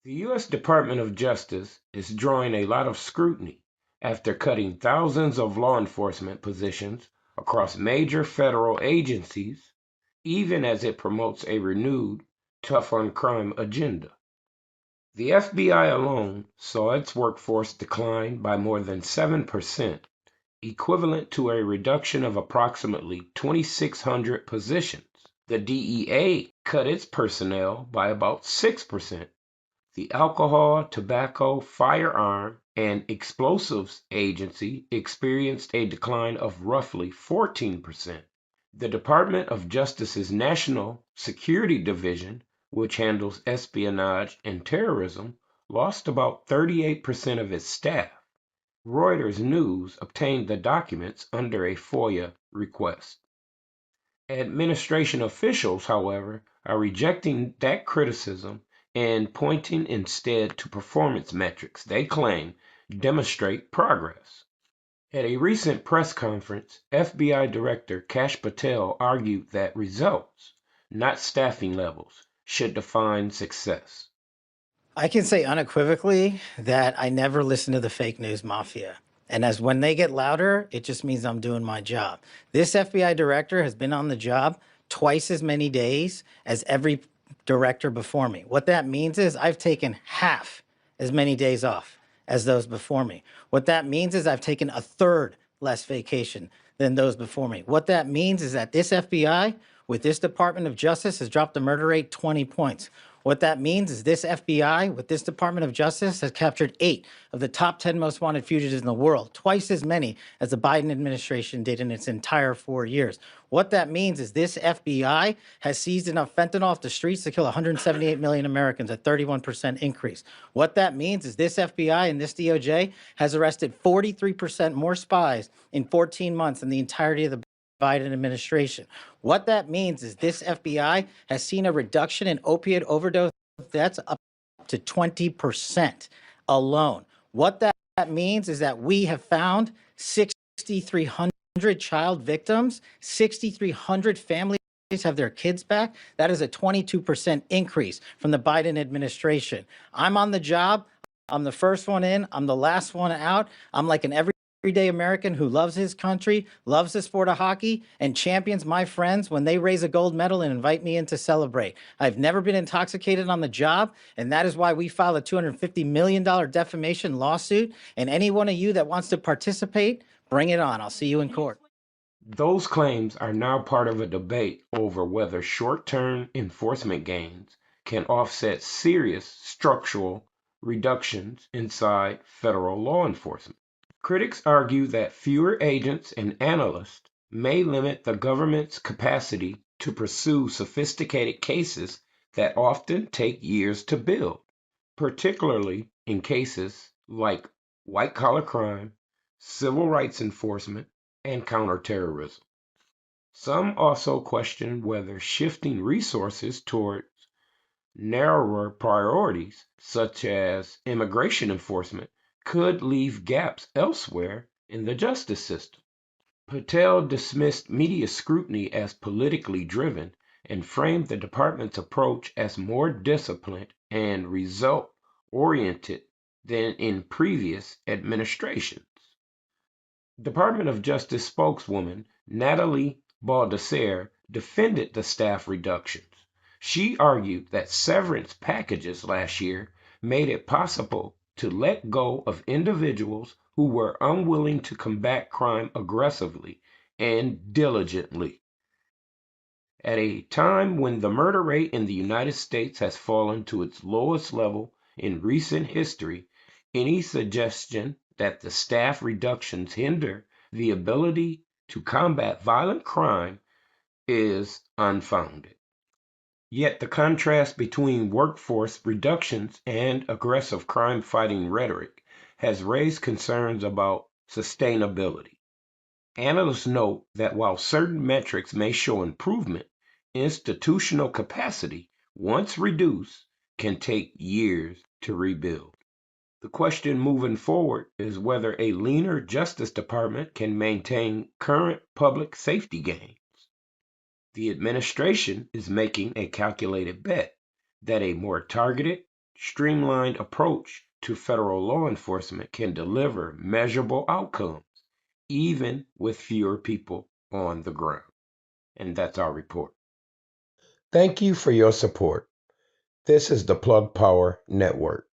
The U.S. Department of Justice is drawing a lot of scrutiny after cutting thousands of law enforcement positions across major federal agencies, even as it promotes a renewed tough on crime agenda. The FBI alone saw its workforce decline by more than 7%, equivalent to a reduction of approximately 2,600 positions. The DEA cut its personnel by about 6%. The Alcohol, Tobacco, Firearm, and Explosives Agency experienced a decline of roughly 14%. The Department of Justice's National Security Division, which handles espionage and terrorism, lost about 38% of its staff. Reuters News obtained the documents under a FOIA request. Administration officials, however, are rejecting that criticism and pointing instead to performance metrics they claim demonstrate progress. At a recent press conference, FBI Director Kash Patel argued that results, not staffing levels, should define success. I can say unequivocally that I never listen to the fake news mafia. And as when they get louder, it just means I'm doing my job. This FBI director has been on the job twice as many days as every director before me. What that means is I've taken half as many days off as those before me. What that means is I've taken a third less vacation than those before me. What that means is that this FBI with this Department of Justice has dropped the murder rate 20 points. What that means is this FBI with this Department of Justice has captured 8 of the top 10 most wanted fugitives in the world, twice as many as the Biden administration did in its entire 4 years. What that means is this FBI has seized enough fentanyl off the streets to kill 178 million Americans, a 31% increase. What that means is this FBI and this DOJ has arrested 43% more spies in 14 months than the entirety of the Biden administration. What that means is this FBI has seen a reduction in opiate overdose deaths up to 20% alone. What that means is that we have found 6,300 child victims, 6,300 families have their kids back. That is a 22% increase from the Biden administration. I'm on the job. I'm the first one in. I'm the last one out. I'm like an everyday American who loves his country, loves the sport of hockey, and champions my friends when they raise a gold medal and invite me in to celebrate. I've never been intoxicated on the job, and that is why we filed a $250 million defamation lawsuit. And any one of you that wants to participate, bring it on. I'll see you in court. Those claims are now part of a debate over whether short-term enforcement gains can offset serious structural reductions inside federal law enforcement. Critics argue that fewer agents and analysts may limit the government's capacity to pursue sophisticated cases that often take years to build, particularly in cases like white-collar crime, civil rights enforcement, and counterterrorism. Some also question whether shifting resources towards narrower priorities, such as immigration enforcement, could leave gaps elsewhere in the justice system. Patel dismissed media scrutiny as politically driven and framed the department's approach as more disciplined and result oriented than in previous administrations. Department of Justice spokeswoman Natalie Baldessere defended the staff reductions. She argued that severance packages last year made it possible to let go of individuals who were unwilling to combat crime aggressively and diligently. At a time when the murder rate in the United States has fallen to its lowest level in recent history, any suggestion that the staff reductions hinder the ability to combat violent crime is unfounded. Yet the contrast between workforce reductions and aggressive crime-fighting rhetoric has raised concerns about sustainability. Analysts note that while certain metrics may show improvement, institutional capacity, once reduced, can take years to rebuild. The question moving forward is whether a leaner Justice Department can maintain current public safety gains. The administration is making a calculated bet that a more targeted, streamlined approach to federal law enforcement can deliver measurable outcomes, even with fewer people on the ground. And that's our report. Thank you for your support. This is the Plug Power Network.